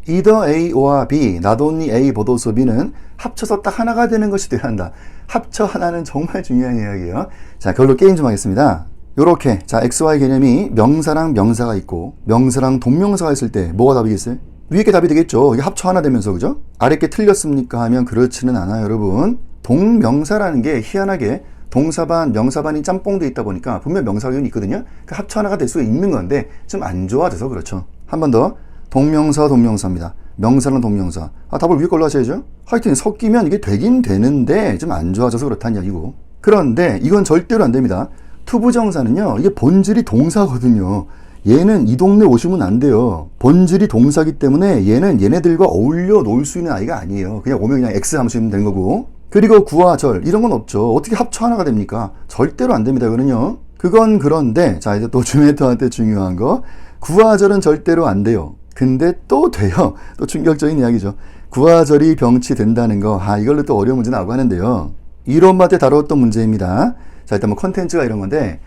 either A와 B, not only A but also B는 합쳐서 딱 하나가 되는 것이 되어야 한다. 합쳐 하나는 정말 중요한 이야기예요. 자, 그걸로 게임 좀 하겠습니다. 요렇게, 자, XY 개념이 명사랑 명사가 있고 명사랑 동명사가 있을 때 뭐가 답이겠어요? 위에 게 답이 되겠죠. 이게 합쳐 하나 되면서, 그죠? 아래 게 틀렸습니까? 하면 그렇지는 않아요, 여러분. 동명사라는 게 희한하게 동사반, 명사반이 짬뽕돼 있다 보니까 분명 명사가 있거든요. 그 합쳐 하나가 될 수 있는 건데 좀 안 좋아져서 그렇죠. 한 번 더. 동명사, 동명사입니다. 명사랑 동명사. 답을 위에 걸로 하셔야죠. 하여튼 섞이면 이게 되긴 되는데 좀 안 좋아져서 그렇다는 이야기고. 그런데 이건 절대로 안 됩니다. 투부정사는요, 이게 본질이 동사거든요. 얘는 이 동네 오시면 안 돼요. 본질이 동사기 때문에 얘는 얘네들과 어울려 놀 수 있는 아이가 아니에요. 그냥 오면 그냥 X 함수이면 되는 거고. 그리고 구와 절 이런 건 없죠. 어떻게 합쳐 하나가 됩니까? 절대로 안 됩니다. 그거는요. 그건 그런데, 자, 이제 또 주메터한테 중요한 거, 구와 절은 절대로 안 돼요. 근데 또 돼요. 또 충격적인 이야기죠. 구와 절이 병치된다는 거, 이걸로 또 어려운 문제 나오고 하는데요. 이론마 때 다루었던 문제입니다. 자, 일단 뭐 컨텐츠가 이런 건데,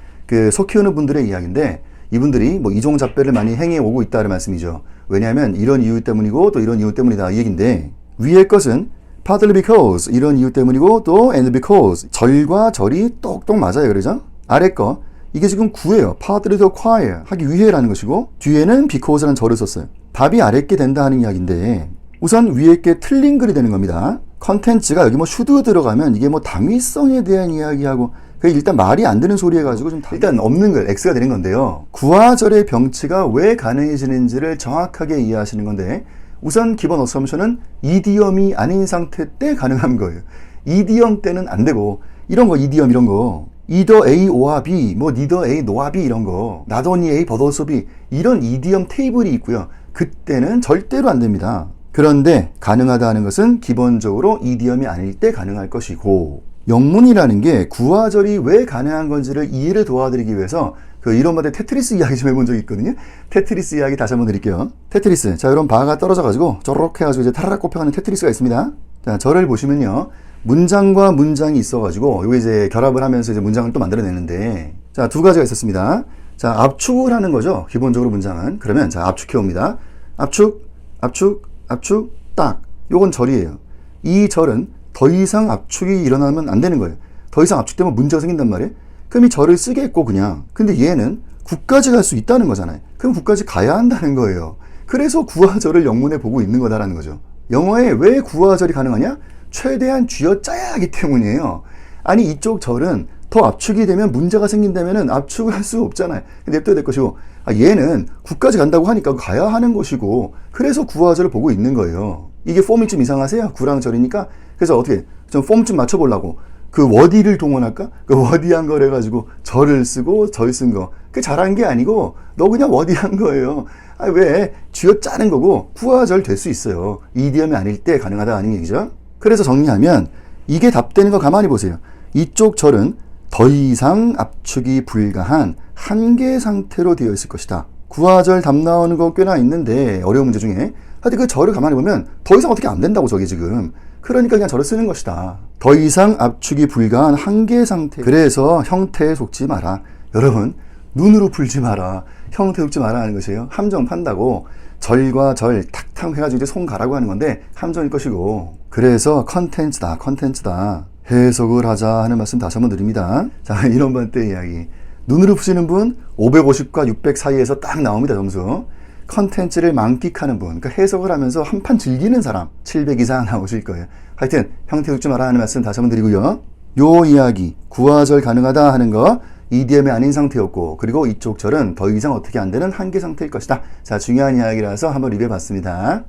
소 키우는 분들의 이야기인데, 이분들이 뭐 이종잡배를 많이 행해 오고 있다는 말씀이죠. 왜냐하면 이런 이유 때문이고 또 이런 이유 때문이다 이 얘기인데, 위의 것은 partly because 이런 이유 때문이고 또 and because 절과 절이 똑똑 맞아요. 그러죠? 아래 거 이게 지금 구예요. partly to acquire 하기 위해라는 것이고 뒤에는 because라는 절을 썼어요. 답이 아래 게 된다 하는 이야기인데 우선 위에 게 틀린 글이 되는 겁니다. 컨텐츠가 여기 뭐 should 들어가면 이게 뭐 당위성에 대한 이야기하고 그게 일단 말이 안 되는 소리 해가지고 좀 일단 없는 글 X가 되는 건데요. 구와 절의 병치가 왜 가능해지는지를 정확하게 이해하시는 건데 우선 기본 어썸션은 이디엄이 아닌 상태 때 가능한 거예요. 이디엄 때는 안 되고 이런 거 이디엄 이런 거 either A or B 뭐 neither A nor B 이런 거 not only A but also B 이런 이디엄 테이블이 있고요. 그때는 절대로 안 됩니다. 그런데 가능하다 하는 것은 기본적으로 이디엄이 아닐 때 가능할 것이고 영문이라는 게 구와 절이 왜 가능한 건지를 이해를 도와드리기 위해서 이론마다 테트리스 이야기 좀 해본 적이 있거든요. 테트리스 이야기 다시 한번 드릴게요. 테트리스. 자, 이런 바가 떨어져가지고 저렇게 해가지고 이제 타라락 꼽혀가는 테트리스가 있습니다. 자, 저를 보시면요. 문장과 문장이 있어가지고 요거 이제 결합을 하면서 이제 문장을 또 만들어내는데 자, 두 가지가 있었습니다. 자, 압축을 하는 거죠. 기본적으로 문장은. 그러면 자, 압축해 옵니다. 압축, 압축, 압축, 딱. 요건 절이에요. 이 절은 더 이상 압축이 일어나면 안 되는 거예요. 더 이상 압축되면 문제가 생긴단 말이에요. 그럼 이 절을 쓰겠고 그냥. 근데 얘는 구까지 갈 수 있다는 거잖아요. 그럼 구까지 가야 한다는 거예요. 그래서 구와 절을 영문에 보고 있는 거다라는 거죠. 영어에 왜 구와 절이 가능하냐? 최대한 쥐어짜야 하기 때문이에요. 아니 이쪽 절은 더 압축이 되면 문제가 생긴다면 압축을 할 수 없잖아요. 냅둬야 될 것이고 얘는 구까지 간다고 하니까 가야 하는 것이고 그래서 구와 절을 보고 있는 거예요. 이게 폼이 좀 이상하세요? 구랑 절이니까. 그래서 어떻게 좀 폼 좀 맞춰보려고 그 워디를 동원할까? 그 워디한 걸 해가지고 절을 쓰고 절 쓴 거. 그 잘한 게 아니고 너 그냥 워디한 거예요. 왜? 쥐어짜는 거고 구와 절 될 수 있어요. 이디엄이 아닐 때 가능하다 아닌 얘기죠. 그래서 정리하면 이게 답되는 거 가만히 보세요. 이쪽 절은 더 이상 압축이 불가한 한계 상태로 되어 있을 것이다. 구와 절 답 나오는 거 꽤나 있는데 어려운 문제 중에 하여튼 그 절을 가만히 보면 더 이상 어떻게 안 된다고 저게 지금. 그러니까 그냥 절을 쓰는 것이다. 더 이상 압축이 불가한 한계 상태. 그래서 형태에 속지 마라. 여러분 눈으로 풀지 마라. 형태에 속지 마라 하는 것이에요. 함정 판다고 절과 절 탁탁 해가지고 이제 손 가라고 하는 건데 함정일 것이고 그래서 컨텐츠다. 컨텐츠다. 해석을 하자 하는 말씀 다시 한번 드립니다. 자, 이론반 때 이야기. 눈으로 푸시는 분 550과 600 사이에서 딱 나옵니다. 점수. 컨텐츠를 만끽하는 분, 그러니까 해석을 하면서 한판 즐기는 사람 700 이상 나오실 거예요. 하여튼 형태 속지 마라 하는 말씀 다시 한번 드리고요. 요 이야기 구와 절 가능하다 하는 거 이디엄이 아닌 상태였고 그리고 이쪽 절은 더 이상 어떻게 안 되는 한계 상태일 것이다. 자, 중요한 이야기라서 한번 리뷰해 봤습니다.